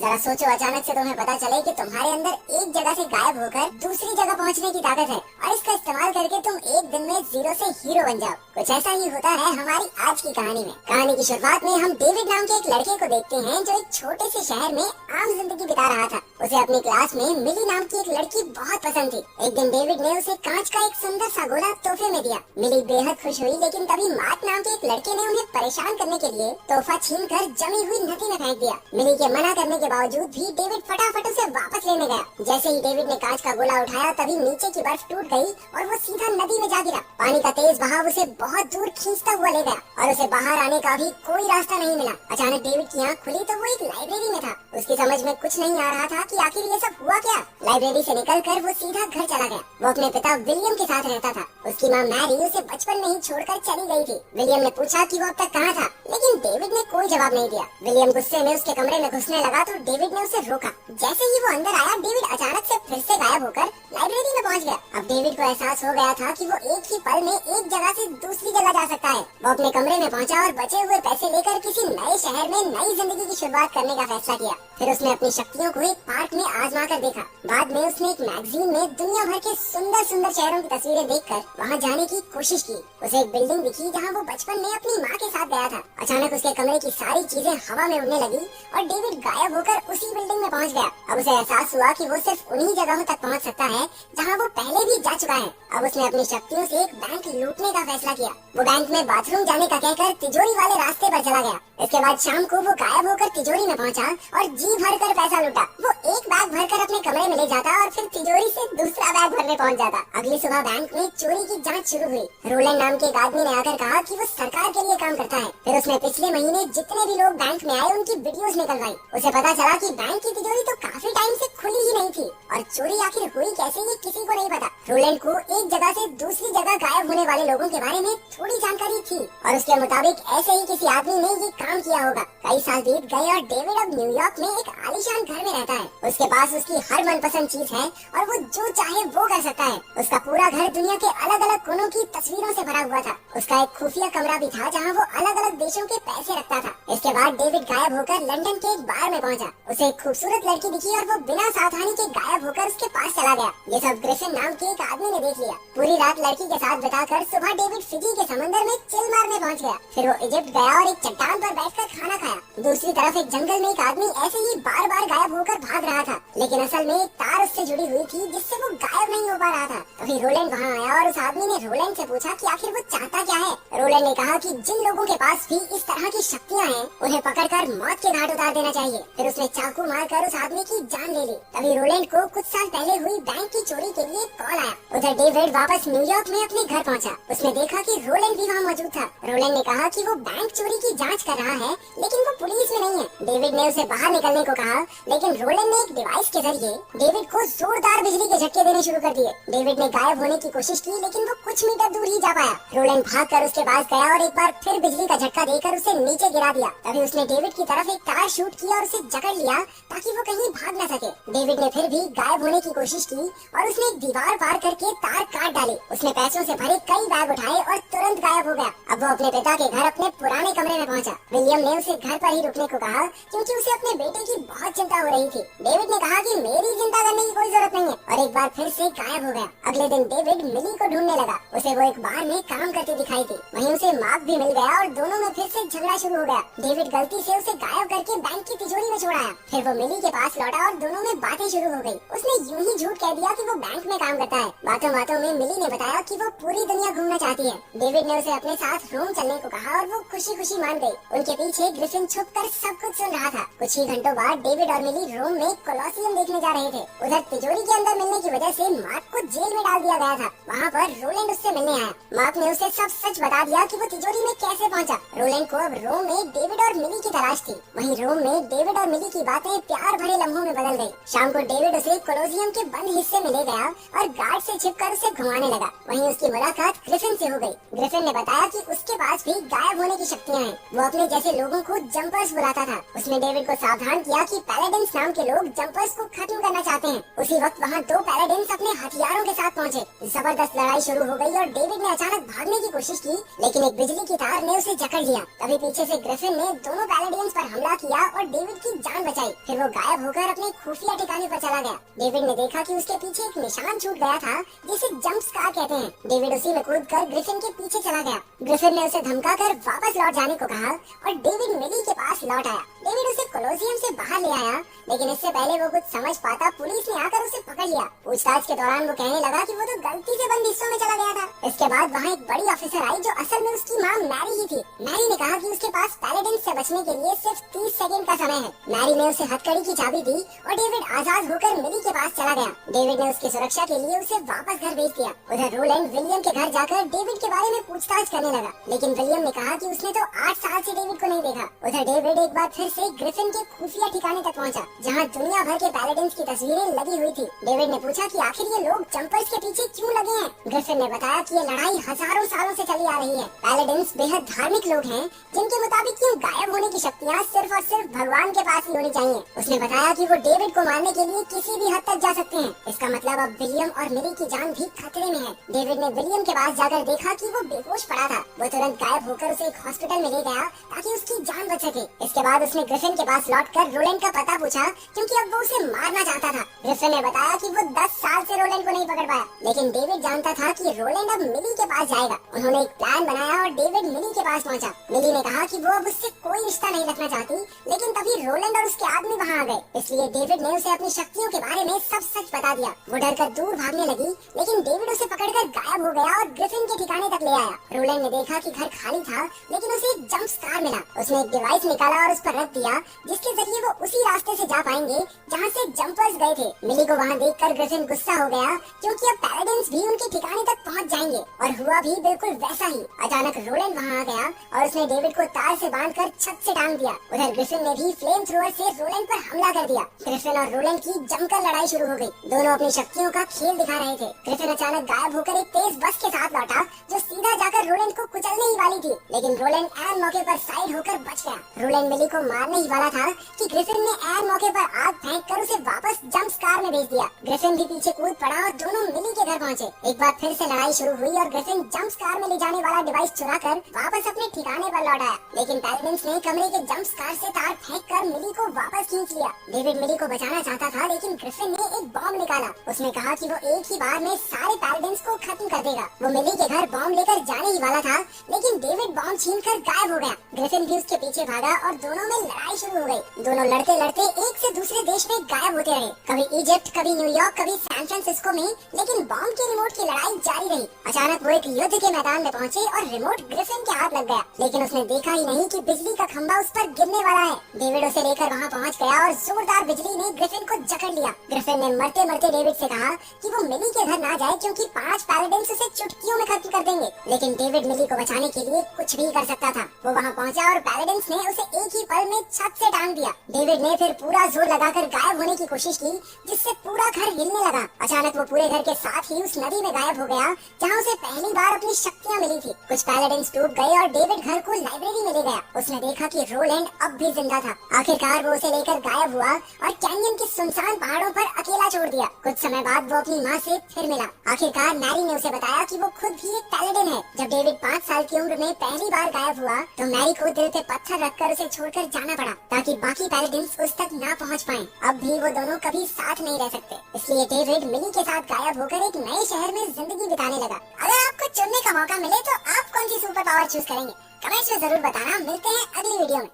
जरा सोचो, अचानक से तुम्हें पता चले कि तुम्हारे अंदर एक जगह से गायब होकर दूसरी जगह पहुंचने की ताकत है और इसका इस्तेमाल करके तुम एक दिन में जीरो से हीरो बन जाओ। कुछ ऐसा ही होता है हमारी आज की कहानी में। कहानी की शुरुआत में हम डेविड नाम के एक लड़के को देखते हैं जो एक छोटे से शहर में आम जिंदगी बिता रहा था। उसे अपनी क्लास में मिली नाम की एक लड़की बहुत पसंद थी। एक दिन डेविड ने उसे कांच का एक सुंदर सा गोला तोहफे में दिया। मिली बेहद खुश हुई, लेकिन तभी मार्क नाम के एक लड़के ने उन्हें परेशान करने के लिए तोहफा छीनकर जमी हुई नदी में फेंक दिया। मिली के मना करने के बावजूद भी डेविड फटाफट उसे वापस लेने गया। जैसे ही डेविड ने कांच का गोला उठाया तभी नीचे की बर्फ टूट गई और वो सीधा नदी में जा गिरा। पानी का तेज बहाव उसे बहुत दूर खींचता हुआ ले गया और उसे बाहर आने का भी कोई रास्ता नहीं मिला। अचानक डेविड की आँख खुली तो वो एक लाइब्रेरी में था। उसकी समझ में कुछ नहीं आ रहा था कि आखिर ये सब हुआ क्या। लाइब्रेरी से निकलकर वो सीधा घर चला गया। वो अपने पिता विलियम के साथ रहता था। उसकी माँ मैरी उसे बचपन में ही छोड़कर चली गई थी। विलियम ने पूछा कि वो अब तक कहाँ था, लेकिन डेविड ने कोई जवाब नहीं दिया। विलियम गुस्से में उसके कमरे में घुसने लगा तो डेविड ने उसे रोका। जैसे ही वो अंदर आया, डेविड अचानक से फिर से गायब होकर लाइब्रेरी में पहुंच गया। अब डेविड को एहसास हो गया था कि वो एक ही पल में एक जगह से दूसरी जगह जा सकता है। वो अपने कमरे में पहुंचा और बचे हुए पैसे लेकर किसी नए शहर में नई जिंदगी की शुरुआत करने का फैसला किया। फिर उसने अपनी शक्तियों को एक पार्क में आजमा कर देखा। बाद में उसने एक मैगजीन में दुनिया भर के सुंदर सुंदर शहरों की तस्वीरें देखकर वहां जाने की कोशिश की। उसे एक बिल्डिंग दिखी जहां वो बचपन में अपनी माँ के साथ गया था। अचानक उसके कमरे की सारी चीजें हवा में उड़ने लगी और डेविड गायब होकर उसी बिल्डिंग में पहुंच गया। अब उसे एहसास हुआ कि वो सिर्फ उन्हीं जगहों तक पहुंच सकता है जहां वो पहले भी जा चुका है। अब उसने अपनी शक्तियों से एक बैंक लूटने का फैसला किया। वो बैंक में बाथरूम जाने का कहकर तिजोरी वाले रास्ते पर चला गया। इसके बाद शाम को वो गायब होकर तिजोरी में पहुंचा और जी भर कर पैसा लूटा। वो एक बैग भरकर अपने कमरे में ले जाता और फिर तिजोरी से दूसरा बैग भरने पहुंच जाता। अगली सुबह बैंक में चोरी की जांच शुरू हुई। रोलैंड नाम के एक आदमी ने आकर कहा कि वो सरकार के लिए काम करता है। फिर उसने पिछले महीने जितने भी लोग बैंक में आए उनकी वीडियोस निकलवाई। उसे पता चला कि बैंक की तिजोरी तो काफी टाइम से खुली ही नहीं थी और चोरी आखिर हुई कैसे ये किसी को नहीं पता। रोलैंड को एक जगह से दूसरी जगह गायब होने वाले लोगों के बारे में थोड़ी जानकारी थी और उसके मुताबिक ऐसे ही किसी आदमी ने ये काम किया होगा। कई साल बीत गए और डेविड अब न्यूयॉर्क में एक आलीशान घर में रहता है। उसके पास उसकी हर मनपसंद चीज है और वो जो चाहे वो कर सकता है। उसका पूरा घर दुनिया के अलग अलग कोनों की तस्वीरों से भरा हुआ था। उसका एक खुफिया कमरा भी था जहाँ वो अलग अलग देशों के पैसे रखता था। इसके बाद डेविड गायब होकर लंदन के एक बार में पहुंचा। उसे एक खूबसूरत लड़की दिखी और वो बिना सावधानी के गायब होकर उसके पास चला गया। ये सब ग्रिफिन नाम के एक आदमी ने देख लिया। पूरी रात लड़की के साथ बिताकर सुबह डेविड फिजी के समंदर में चिल मारने पहुंच गया। फिर वो इजिप्ट गया और एक चट्टान पर बैठकर खाना खाया। दूसरी तरफ एक जंगल में एक आदमी ऐसे ही बार बार गायब होकर भाग रहा था, लेकिन असल में एक तार उससे जुड़ी हुई थी जिससे वो गायब नहीं हो पा रहा था। तभी रोलैंड वहाँ आया और उस आदमी ने रोलैंड से पूछा कि आखिर वो चाहता क्या है। रोलैंड ने कहा कि जिन लोगों के पास भी इस तरह की शक्तियाँ हैं उन्हें पकड़कर मौत के घाट उतार देना चाहिए। फिर उसने चाकू मारकर उस आदमी की जान ले ली। तभी रोलैंड को कुछ साल पहले हुई बैंक की चोरी के लिए कॉल आया। उधर डेविड वापस न्यूयॉर्क में अपने घर पहुंचा। उसने देखा कि रोलैंड भी वहाँ मौजूद था। रोलैंड ने कहा कि वो बैंक चोरी की जांच कर रहा है, लेकिन वो पुलिस में नहीं है। डेविड ने उसे बाहर निकलने को कहा, लेकिन रोलैंड ने एक डिवाइस के जरिए डेविड को जोरदार बिजली के झटके देने शुरू कर दिए। डेविड ने गायब होने की कोशिश की, लेकिन वो कुछ मीटर दूर ही जा पाया। रोलैंड भागकर उसके पास गया और एक बार फिर बिजली का झटका देकर उसे नीचे गिरा दिया। तभी उसने डेविड की तरफ एक तार शूट किया और उसे जकड़ लिया ताकि वो कहीं भाग न सके। डेविड ने फिर भी गायब होने की कोशिश की और उसने एक दीवार पार करके तार काट डाली। उसने पैसों से भरे कई बैग उठाए और तुरंत गायब हो गया। अब वो अपने पिता के घर अपने पुराने कमरे में पहुंचा। विलियम ने उसे घर पर ही रुकने को कहा क्योंकि उसे अपने बेटे की बहुत चिंता हो रही थी। डेविड ने कहा कि मेरी चिंता करने की कोई जरूरत नहीं है और एक बार फिर से गायब हो गया। अगले दिन डेविड मिली को ढूंढने लगा। उसे वो एक बार में काम करती दिखाई थी। वहीं उसे मार्क भी मिल गया और दोनों में फिर से झगड़ा शुरू हो गया। डेविड गलती से उसे गायब करके बैंक की तिजोरी में छोड़ाया। फिर वो मिली के पास लौटा और दोनों में बातें शुरू हो गई। उसने यूं ही झूठ कह दिया कि वो बैंक में काम करता है। बातों बातों में मिली ने बताया कि वो पूरी दुनिया घूमना चाहती है। डेविड ने उसे अपने साथ रोम चलने को कहा और वो खुशी खुशी मान गई। उनके पीछे ग्रिफिन छुपकर सब कुछ सुन रहा था। कुछ ही घंटों बाद डेविड और मिली रोम में कोलोसियम देखने जा रहे थे। उधर तिजोरी के अंदर मिलने की वजह से मार्क को जेल में डाल दिया गया था। वहाँ पर रोलैंड उससे मिलने आया। मार्क ने उसे सब सच बता दिया कि वो तिजोरी में कैसे पहुँचा। रोलैंड को अब रोम में डेविड और मिली की तलाश थी। वहीं रोम में डेविड और मिली की बातें प्यार भरे लम्हों में बदल गयी। शाम को डेविड उसे कोलोसियम के बंद हिस्से में ले गया और गार्ड से छिपकर उसे घुमाने लगा। वहीं उसकी मुलाकात ग्रिफिन से हो गई। ग्रिफिन ने बताया कि उसके पास भी गायब होने की शक्तियाँ हैं। वो अपने जैसे लोगों को जंपर्स बुलाता था। उसने डेविड को सावधान किया कि पैलेडिन्स नाम के लोग जंपर्स को खत्म करना चाहते हैं। उसी वक्त वहाँ दो पैलाडिन्स अपने हथियारों के साथ पहुँचे। जबरदस्त लड़ाई शुरू हो गई और डेविड ने अचानक भागने की कोशिश की, लेकिन एक बिजली की तार ने उसे जकड़ लिया। तभी पीछे से ग्रिफिन ने दोनों पैलाडिन्स पर हमला किया और डेविड की जान बचाई। फिर वो गायब होकर अपने खुफिया ठिकाने पर चला गया। डेविड ने देखा कि उसके पीछे एक निशान छूट गया था जिसे जंप स्कार कहते हैं। डेविड उसी में कूदकर ग्रिफिन के पीछे चला गया। ग्रिफिन ने उसे धमकाकर वापस लौट जाने को कहा और डेविड मिली के पास लौट आया। डेविड उसे कोलोसियम से बाहर ले आया, लेकिन इससे पहले वो कुछ समझ पाता पुलिस ने आकर उसे पकड़ लिया। पूछताछ के दौरान वो कहने लगा कि वो तो गलती से बंद हिस्सों में चला गया था। इसके बाद वहाँ एक बड़ी ऑफिसर आई जो असल में उसकी माँ मैरी ही थी। मैरी ने कहा कि उसके पास पैलाडिन से बचने के लिए सिर्फ 30 सेकंड का समय है। मैरी ने उसे हथकड़ी की चाबी दी और डेविड आजाद होकर मिली के पास चला गया। डेविड ने उसकी सुरक्षा के लिए उसे वापस घर भेज दिया। उधर रोलैंड विलियम के घर जाकर डेविड के बारे में पूछताछ करने लगा, लेकिन विलियम ने कहा कि उसने तो 8 साल से डेविड को नहीं देखा। उधर डेविड एक बार फिर से ग्रिफिन के खुफिया ठिकाने तक पहुंचा, जहां दुनिया भर के पैलाडिन्स की तस्वीरें लगी हुई थी। डेविड ने पूछा कि आखिर ये लोग जंपर्स के पीछे क्यों लगे हैं। ग्रिफिन ने बताया कि ये लड़ाई हजारों सालों से चली आ रही है। पैलाडिन्स बेहद धार्मिक लोग हैं, जिनके मुताबिक यूं गायब होने की शक्तियाँ सिर्फ और सिर्फ भगवान के पास ही होनी चाहिए। उसने बताया कि वो डेविड को मारने के लिए किसी भी हद तक जा सकते हैं। इसका मतलब अब विलियम और मिली की जान भी खतरे में है। डेविड ने विलियम के पास जाकर देखा कि वो बेहोश पड़ा था। वो तुरंत गायब होकर उसे एक हॉस्पिटल में ले गया ताकि उसकी जान बच सके। इसके बाद उसने ग्रिफिन के पास लौटकर रोलैंड का पता पूछा, क्योंकि अब वो उसे मारना चाहता था। ग्रिफिन ने बताया कि वो 10 साल से रोलैंड को नहीं पकड़ पाया, लेकिन डेविड जानता था कि रोलैंड अब मिली के पास जाएगा। उन्होंने एक प्लान बनाया और डेविड मिली के पास पहुंचा। मिली ने कहा कि वो अब उससे कोई रिश्ता नहीं रखना चाहती, लेकिन तभी रोलैंड और उसके आदमी वहाँ आ गए। इसलिए डेविड ने उसे अपनी शक्तियों के बारे में सब सच बता दिया। वो डरकर दूर भागने लगी, लेकिन डेविड उसे पकड़कर गायब हो गया और ग्रिफिन के ठिकाने तक ले आया। रोलैंड ने देखा कि घर खाली था, लेकिन उसे एक जंप स्कार मिला। उसने एक डिवाइस निकाला और उस पर रख दिया, जिसके जरिए वो उसी रास्ते से जा पाएंगे जहाँ से जंपर्स गए थे। मिली को वहाँ देखकर ग्रिफिन गुस्सा हो गया, क्योंकि अब पैलाडिन्स भी उनके ठिकाने तक पहुँच जाएंगे। और हुआ भी बिल्कुल वैसा ही। अचानक रोलैंड वहाँ आ गया और उसने डेविड को तार से बांधकर छत से टांग दिया। उधर ग्रिफिन ने भी फ्लेम थ्रोअर से रोलैंड पर हमला कर दिया। ग्रिफिन और रोलैंड की जमकर लड़ाई शुरू हो गई। दोनों अपनी शक्तियों का खेल दिखा रहे थे। ग्रिफिन अचानक गायब होकर एक तेज बस के साथ लौटा, जो सीधा जाकर रोलैंड को कुचलने ही वाली थी, लेकिन रोलैंड ऐन मौके पर साइड होकर बच गया। रोलैंड मिली को मारने ही वाला था कि ग्रिफिन ने ऐन मौके पर आग फेंककर उसे वापस जंप स्कार में भेज दिया। ग्रिफिन भी पीछे कूद पड़ा और दोनों मिली के घर पहुंचे। एक बार फिर से लड़ाई शुरू हुई और ग्रिफिन जंप स्कार में ले जाने वाला डिवाइस चुराकर वापस अपने ठिकाने पर लौट आया, लेकिन पैलाडिन्स ने कमरे के जंप स्कार से तार फेंककर मिली को वापस खींच लिया। डेविड मिली को बचाना चाहता था, लेकिन ग्रिफिन ने एक बॉम्ब निकाला। उसने कहा कि वो एक ही बार में सारे पैलाडिन्स को खत्म कर देगा। वो मिली के घर बॉम्ब लेकर जाने ही वाला था, लेकिन डेविड बॉम्ब छीनकर गायब हो गया। ग्रिफिन भी उसके पीछे भागा और दोनों में लड़ाई शुरू हो गई। दोनों लड़ते लड़ते एक से दूसरे देश में गायब होते रहे, कभी इजिप्ट, कभी न्यूयॉर्क, कभी सैन फ्रांसिस्को में, लेकिन बॉम्ब के रिमोट की लड़ाई जारी रही। अचानक वो एक युद्ध के मैदान में पहुंचे और रिमोट ग्रिफिन के हाथ लग गया, लेकिन उसने देखा ही नहीं कि बिजली का खंभा उस पर गिरने वाला है। डेविड उसे लेकर वहां पहुंच गया और जोरदार बिजली ने ग्रिफिन को जकड़ लिया। ग्रिफिन ने मरते मरते डेविड से कहा कि वो मिली के घर ना जाए, क्योंकि 5 पैलाडिन्स उसे चुटकियों में खत्म कर देंगे। लेकिन डेविड मिली को बचाने के लिए कुछ भी कर सकता था। वो वहाँ पहुँचा और पैलाडिन्स ने उसे एक ही पल में छत से टांग दिया। डेविड ने फिर पूरा जोर लगाकर गायब होने की कोशिश की, जिससे पूरा घर हिलने लगा। अचानक वो पूरे घर के साथ ही उस नदी में गायब हो गया, जहाँ उसे पहली बार अपनी शक्तियाँ मिली थी। कुछ पैलाडिन्स टूट गए और डेविड घर को लाइब्रेरी में ले गया। उसने देखा कि रोलैंड अब भी जिंदा था। आखिरकार वो उसे लेकर गायब हुआ और कैनियन के सुनसान पहाड़ों पर अकेला छोड़ दिया। कुछ समय बाद वो अपनी माँ से फिर मिला। आखिरकार मैरी ने उसे बताया कि वो खुद भी एक पैलाडिन है। जब डेविड 5 साल की उम्र में पहली बार गायब हुआ, तो मैरी को दिल पे पत्थर रखकर उसे छोड़कर जाना पड़ा, ताकि बाकी पैलाडिन्स उस तक ना पहुँच पाएं। अब भी वो दोनों कभी साथ नहीं रह सकते। इसलिए डेविड मिली के साथ गायब होकर एक नए शहर में जिंदगी बिताने लगा। अगर आपको चुनने का मौका मिले तो आप कौन सी सुपर पावर चूज करेंगे? कमेंट्स में जरूर बताना। मिलते हैं अगली वीडियो में।